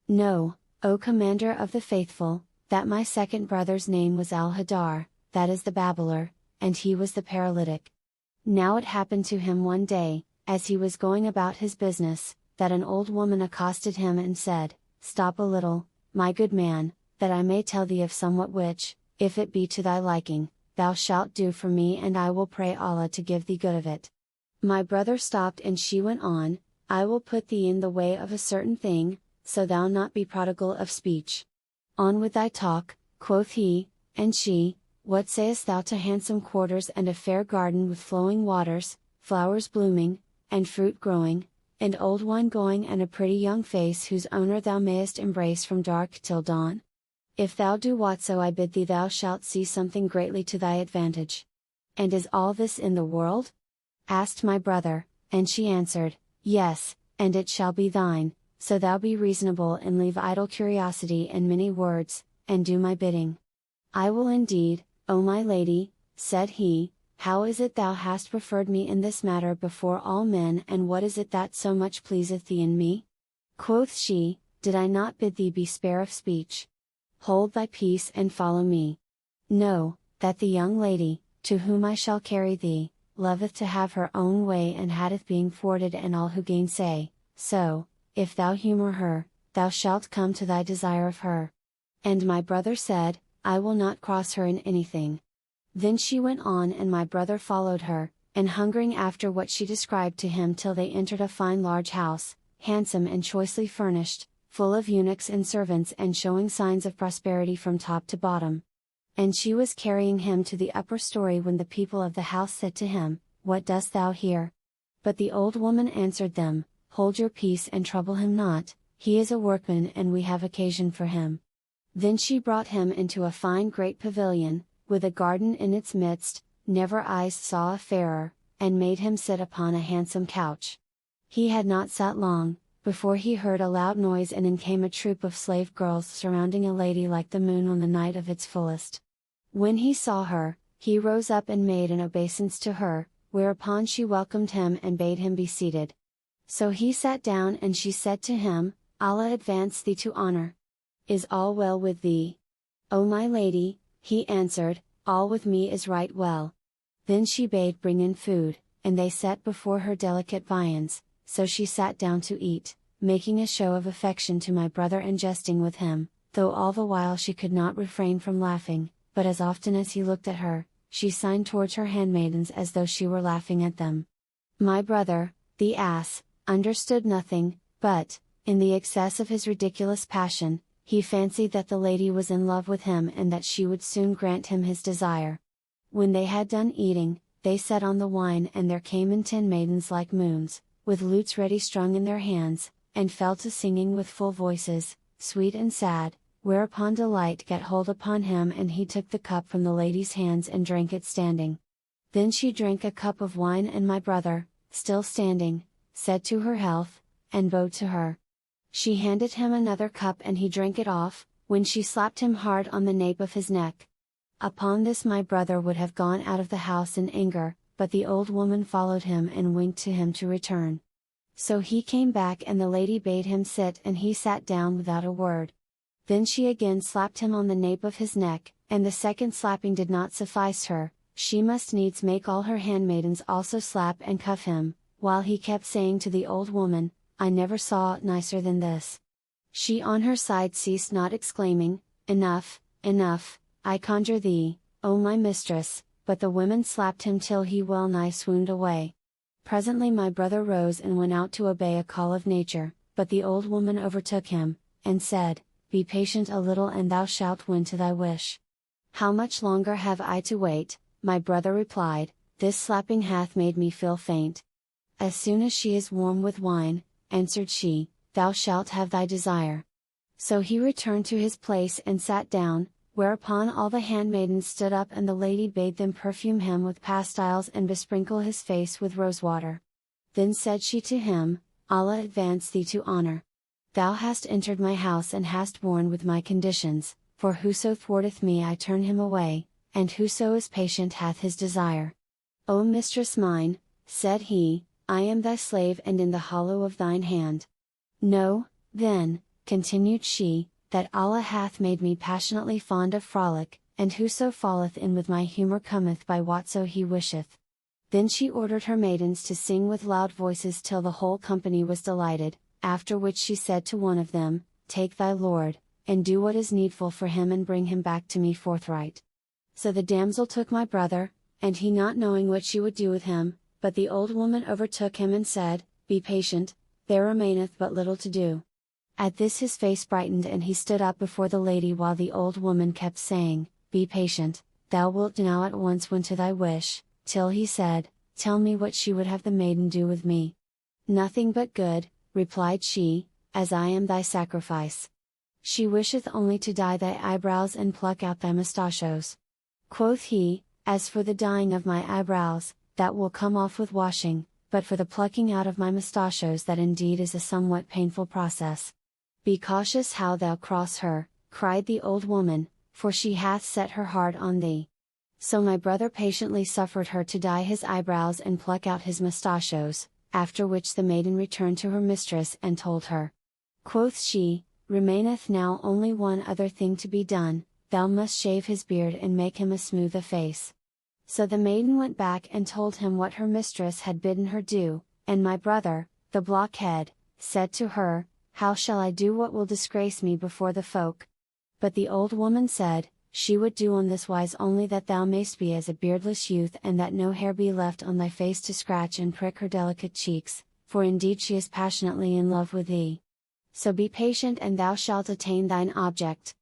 Know, O Commander of the Faithful, that my second brother's name was Al-Hadar, that is the babbler, and he was the paralytic. Now it happened to him one day, as he was going about his business, that an old woman accosted him and said, "Stop a little, my good man, that I may tell thee of somewhat which, if it be to thy liking, thou shalt do for me, and I will pray Allah to give thee good of it." My brother stopped, and she went on, "I will put thee in the way of a certain thing, so thou not be prodigal of speech." "On with thy talk," quoth he, and she, "What sayest thou to handsome quarters and a fair garden with flowing waters, flowers blooming, and fruit growing, and old wine going, and a pretty young face whose owner thou mayest embrace from dark till dawn? If thou do whatso I bid thee, thou shalt see something greatly to thy advantage." "And is all this in the world?" asked my brother, and she answered, "Yes, and it shall be thine, so thou be reasonable and leave idle curiosity and many words, and do my bidding." "I will indeed, O my lady," said he. "How is it thou hast preferred me in this matter before all men, and what is it that so much pleaseth thee in me?" Quoth she, "Did I not bid thee be spare of speech? Hold thy peace and follow me. Know, that the young lady, to whom I shall carry thee, loveth to have her own way and hateth being thwarted, and all who gainsay, so, if thou humour her, thou shalt come to thy desire of her." And my brother said, "I will not cross her in anything." Then she went on, and my brother followed her, and hungering after what she described to him till they entered a fine large house, handsome and choicely furnished, full of eunuchs and servants, and showing signs of prosperity from top to bottom. And she was carrying him to the upper story when the people of the house said to him, "What dost thou here?" But the old woman answered them, "Hold your peace and trouble him not, he is a workman and we have occasion for him." Then she brought him into a fine great pavilion, with a garden in its midst, never eyes saw a fairer, and made him sit upon a handsome couch. He had not sat long, before he heard a loud noise, and in came a troop of slave girls surrounding a lady like the moon on the night of its fullest. When he saw her, he rose up and made an obeisance to her, whereupon she welcomed him and bade him be seated. So he sat down, and she said to him, "Allah advance thee to honor. Is all well with thee?" "O my lady," he answered, "all with me is right well." Then she bade bring in food, and they set before her delicate viands, so she sat down to eat, making a show of affection to my brother and jesting with him, though all the while she could not refrain from laughing, but as often as he looked at her, she signed towards her handmaidens as though she were laughing at them. My brother, the ass, understood nothing, but, in the excess of his ridiculous passion, he fancied that the lady was in love with him and that she would soon grant him his desire. When they had done eating, they set on the wine, and there came in 10 maidens like moons, with lutes ready strung in their hands, and fell to singing with full voices, sweet and sad, whereupon delight gat hold upon him, and he took the cup from the lady's hands and drank it standing. Then she drank a cup of wine, and my brother, still standing, said to her health, and bowed to her. She handed him another cup and he drank it off, when she slapped him hard on the nape of his neck. Upon this my brother would have gone out of the house in anger, but the old woman followed him and winked to him to return. So he came back, and the lady bade him sit, and he sat down without a word. Then she again slapped him on the nape of his neck, and the second slapping did not suffice her, she must needs make all her handmaidens also slap and cuff him, while he kept saying to the old woman, "I never saw aught nicer than this." She on her side ceased not, exclaiming, "Enough, enough, I conjure thee, O my mistress," but the women slapped him till he well nigh swooned away. Presently my brother rose and went out to obey a call of nature, but the old woman overtook him, and said, "Be patient a little and thou shalt win to thy wish." "How much longer have I to wait?" my brother replied, "this slapping hath made me feel faint." "As soon as she is warm with wine," answered she, "thou shalt have thy desire." So he returned to his place and sat down, whereupon all the handmaidens stood up, and the lady bade them perfume him with pastiles and besprinkle his face with rosewater. Then said she to him, "Allah advance thee to honor. Thou hast entered my house and hast borne with my conditions, for whoso thwarteth me I turn him away, and whoso is patient hath his desire. O mistress mine," said he, "I am thy slave and in the hollow of thine hand. Know, then, continued she, that Allah hath made me passionately fond of frolic, and whoso falleth in with my humour cometh by whatso he wisheth. Then she ordered her maidens to sing with loud voices till the whole company was delighted, after which she said to one of them, Take thy lord, and do what is needful for him and bring him back to me forthright. So the damsel took my brother, and he not knowing what she would do with him, but the old woman overtook him and said, Be patient, there remaineth but little to do. At this his face brightened and he stood up before the lady while the old woman kept saying, Be patient, thou wilt now at once win to thy wish, till he said, Tell me what she would have the maiden do with me. Nothing but good, replied she, as I am thy sacrifice. She wisheth only to dye thy eyebrows and pluck out thy mustachios. Quoth he, As for the dyeing of my eyebrows, that will come off with washing, but for the plucking out of my mustachios that indeed is a somewhat painful process. Be cautious how thou cross her, cried the old woman, for she hath set her heart on thee. So my brother patiently suffered her to dye his eyebrows and pluck out his mustachios, after which the maiden returned to her mistress and told her. Quoth she, Remaineth now only one other thing to be done, thou must shave his beard and make him a smooth a face. So the maiden went back and told him what her mistress had bidden her do, and my brother, the blockhead, said to her, How shall I do what will disgrace me before the folk? But the old woman said, She would do on this wise only that thou mayst be as a beardless youth and that no hair be left on thy face to scratch and prick her delicate cheeks, for indeed she is passionately in love with thee. So be patient and thou shalt attain thine object.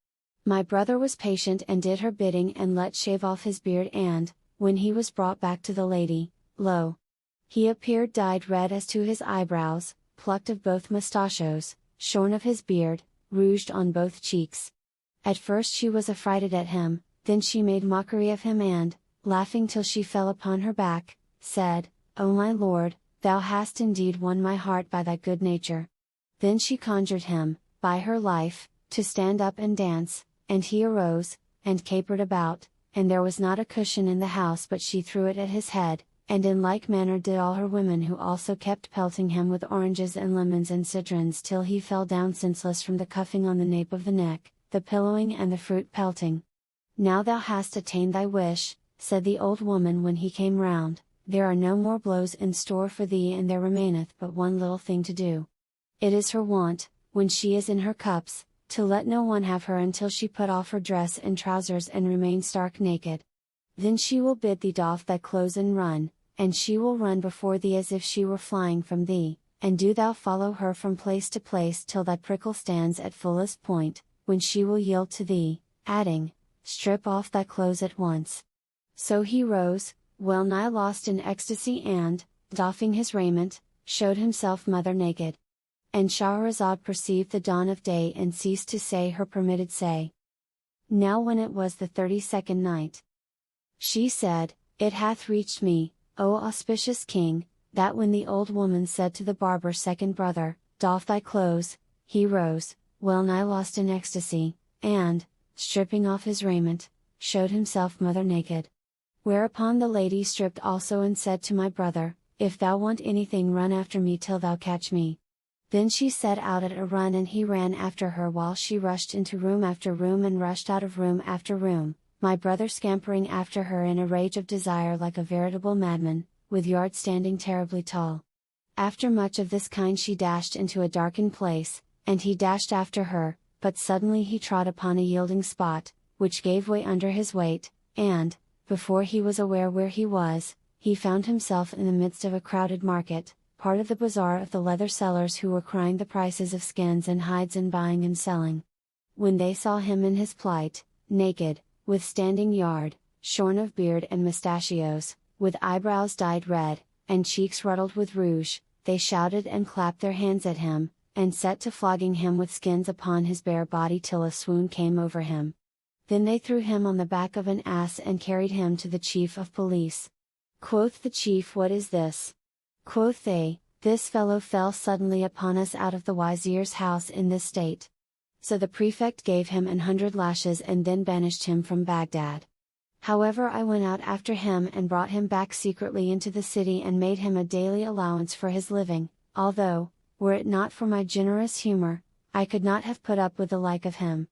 My brother was patient and did her bidding and let shave off his beard and, when he was brought back to the lady, lo! He appeared dyed red as to his eyebrows, plucked of both mustachios, shorn of his beard, rouged on both cheeks. At first she was affrighted at him, then she made mockery of him and, laughing till she fell upon her back, said, O my lord, thou hast indeed won my heart by thy good nature. Then she conjured him, by her life, to stand up and dance, and he arose, and capered about, and there was not a cushion in the house but she threw it at his head, and in like manner did all her women who also kept pelting him with oranges and lemons and citrons till he fell down senseless from the cuffing on the nape of the neck, the pillowing and the fruit pelting. Now thou hast attained thy wish, said the old woman when he came round, there are no more blows in store for thee and there remaineth but one little thing to do. It is her wont, when she is in her cups, to let no one have her until she put off her dress and trousers and remain stark naked. Then she will bid thee doff thy clothes and run, and she will run before thee as if she were flying from thee, and do thou follow her from place to place till thy prickle stands at fullest point, when she will yield to thee, adding, Strip off thy clothes at once. So he rose, well nigh lost in ecstasy and, doffing his raiment, showed himself mother naked. And Shahrazad perceived the dawn of day and ceased to say her permitted say. Now when it was the 32nd night, she said, It hath reached me, O auspicious king, that when the old woman said to the barber's second brother, Doff thy clothes, he rose, well nigh lost in ecstasy, and, stripping off his raiment, showed himself mother naked. Whereupon the lady stripped also and said to my brother, If thou want anything run after me till thou catch me. Then she set out at a run and he ran after her while she rushed into room after room and rushed out of room after room, my brother scampering after her in a rage of desire like a veritable madman, with yard standing terribly tall. After much of this kind she dashed into a darkened place, and he dashed after her, but suddenly he trod upon a yielding spot, which gave way under his weight, and, before he was aware where he was, he found himself in the midst of a crowded market, part of the bazaar of the leather sellers who were crying the prices of skins and hides and buying and selling. When they saw him in his plight, naked, with standing yard, shorn of beard and mustachios, with eyebrows dyed red, and cheeks ruddled with rouge, they shouted and clapped their hands at him, and set to flogging him with skins upon his bare body till a swoon came over him. Then they threw him on the back of an ass and carried him to the chief of police. Quoth the chief, What is this? Quoth they, This fellow fell suddenly upon us out of the wazir's house in this state. So the prefect gave him 100 lashes and then banished him from Baghdad. However, I went out after him and brought him back secretly into the city and made him a daily allowance for his living, although, were it not for my generous humor, I could not have put up with the like of him.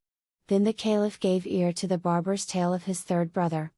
Then the Caliph gave ear to the barber's tale of his third brother.